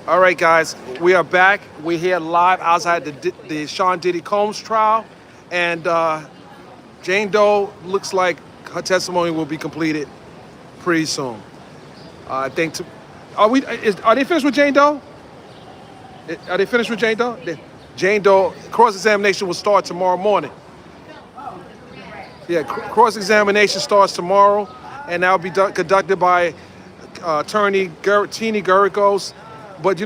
All right, guys, we are back. We're here live outside the Sean Diddy Combs trial, and Jane Doe looks like her testimony will be completed pretty soon. I think. Are they finished with Jane Doe? Are they finished with Jane Doe? Jane Doe cross-examination will start tomorrow morning. Yeah, cross-examination starts tomorrow, and that will be conducted by attorney Tini Geragos. But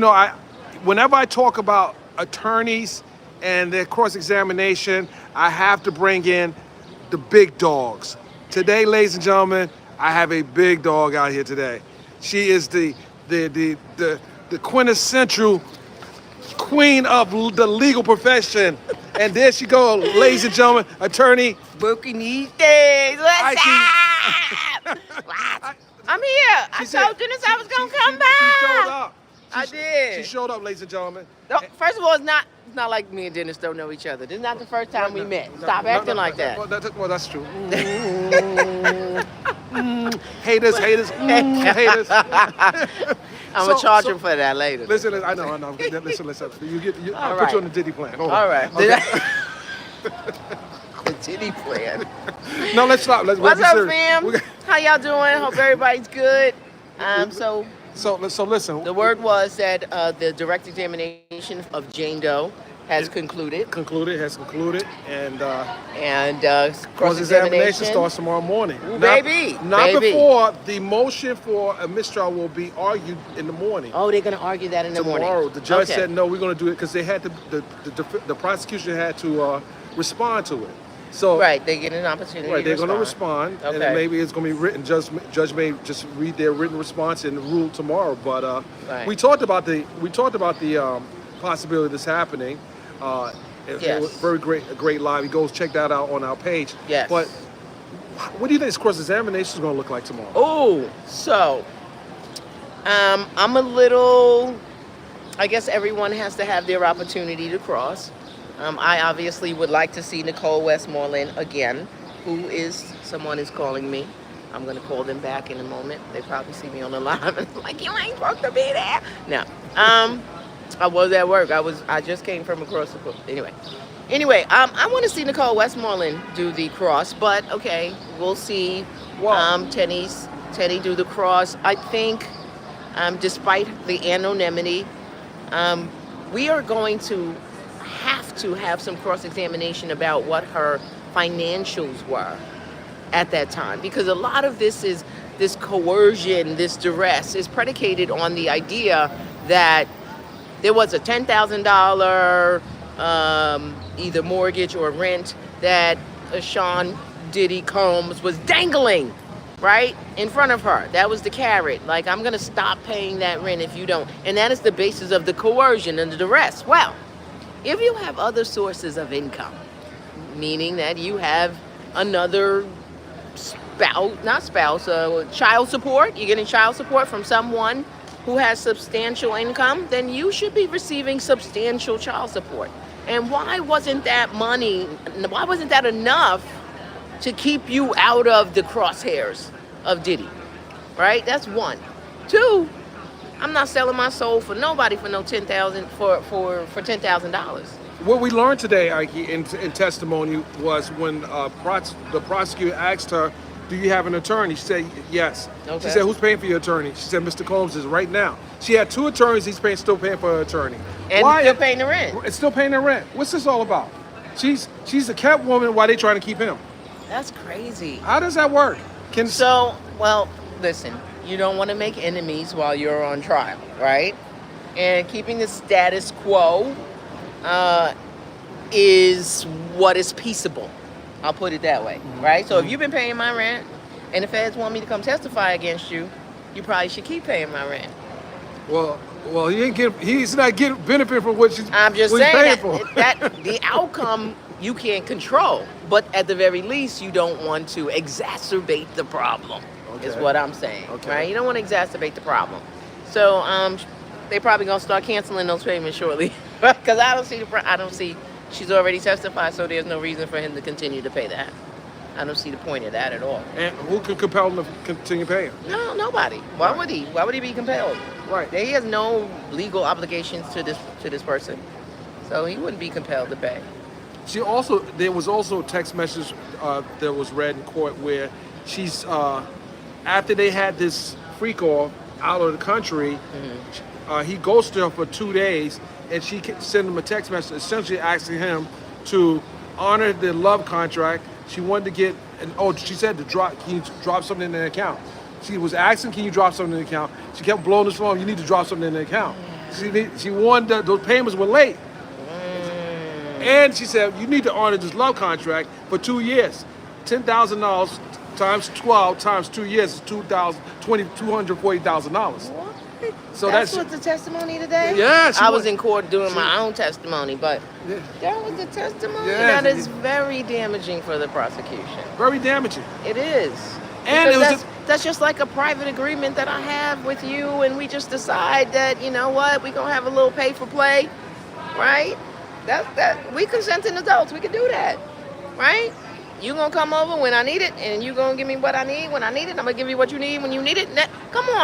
whenever I talk about attorneys and their cross-examination, I have to bring in the big dogs. Today, ladies and gentlemen, I have a big dog out here today. She is the quintessential queen of the legal profession. And there she goes, ladies and gentlemen, attorney. Booking these days. What's up? What? I'm here. I told Dennis I was going to come by. She showed up. I did. She showed up, ladies and gentlemen. No, first of all, it's not like me and Dennis don't know each other. This is not the first time we met. Stop acting like that. Well, that's true. Haters. Haters. I'm going to charge him for that later. Listen, I know. Listen. I'll put you on the Diddy plan. Hold all on. right. Okay. The Diddy plan. No, let's stop. What's up, fam? How y'all doing? Hope everybody's good. So listen. The word was that the direct examination of Jane Doe has concluded. Has concluded, and cross-examination starts tomorrow morning. Ooh, Not before the motion for a mistrial will be argued in the morning. Oh, they're going to argue that in the morning. Tomorrow, the judge said no. We're going to do it because they had the prosecution had to respond to it. So right, they get an opportunity. Right, they're going to respond, and then maybe it's going to be written. Judge may just read their written response and rule tomorrow. But we talked about the possibility of this happening. It was very great live. You go check that out on our page. Yes. But what do you think this cross-examination is going to look like tomorrow? Oh, so I'm a little. I guess everyone has to have their opportunity to cross. I obviously would like to see Nicole Westmoreland again, someone is calling me. I'm going to call them back in a moment. They probably see me on the live and like, you ain't supposed to be there. No. I was at work. I just came from across the book. Anyway, I want to see Nicole Westmoreland do the cross, but okay, we'll see. Teddy do the cross. I think, despite the anonymity, we are going to have some cross-examination about what her financials were at that time, because a lot of this coercion, this duress is predicated on the idea that there was a $10,000 either mortgage or rent that Sean Diddy Combs was dangling right in front of her. That was the carrot. Like, I'm going to stop paying that rent if you don't. And that is the basis of the coercion and the duress. Well, if you have other sources of income, meaning that you have another child support, you're getting child support from someone who has substantial income, then you should be receiving substantial child support. And why wasn't that enough to keep you out of the crosshairs of Diddy? Right? That's one. Two, I'm not selling my soul for nobody for no $10,000 for $10,000. What we learned today, Ike, in testimony was when the prosecutor asked her, "Do you have an attorney?" She said, "Yes." Okay. She said, "Who's paying for your attorney?" She said, "Mr. Combs is right now." She had two attorneys. He's still paying for her attorney. And still paying the rent. It's still paying the rent. What's this all about? She's a kept woman. Why they trying to keep him? That's crazy. How does that work? Well, listen. You don't want to make enemies while you're on trial, right? And keeping the status quo is what is peaceable. I'll put it that way, right? So if you've been paying my rent and the feds want me to come testify against you, you probably should keep paying my rent. Well, he's not getting benefit from what I'm just what saying he's paying for. that the outcome you can't control, but at the very least, you don't want to exacerbate the problem. Okay. Is what I'm saying, right? You don't want to exacerbate the problem. So they probably gonna start canceling those payments shortly, because I don't see she's already testified, so there's no reason for him to continue to pay that. I don't see the point of that at all. And who can compel him to continue paying? No, nobody. Why Right. would he? Why would he be compelled? Right. He has no legal obligations to this person, so he wouldn't be compelled to pay. There was also a text message that was read in court where she's after they had this freak off out of the country, he ghosted her for 2 days, and she sent him a text message essentially asking him to honor the love contract. She wanted to get, she said to drop, can you drop something in the account? She was asking, can you drop something in the account? She kept blowing his phone, you need to drop something in the account. She wanted, those payments were late. And she said, you need to honor this love contract for 2 years. $10,000 times 12 times 2 years is $240,000. What? So that's what the testimony today? Yeah, I was in court doing my own testimony, but Yeah. that was the testimony. Yeah, That is very damaging for the prosecution. Very damaging. It is. And Because it was that's just like a private agreement that I have with you, and we just decide that, you know what, we're gonna have a little pay for play, right? That we consenting adults, we can do that, right? You gonna come over when I need it, and you gonna give me what I need when I need it. I'm gonna give you what you need when you need it. Come on.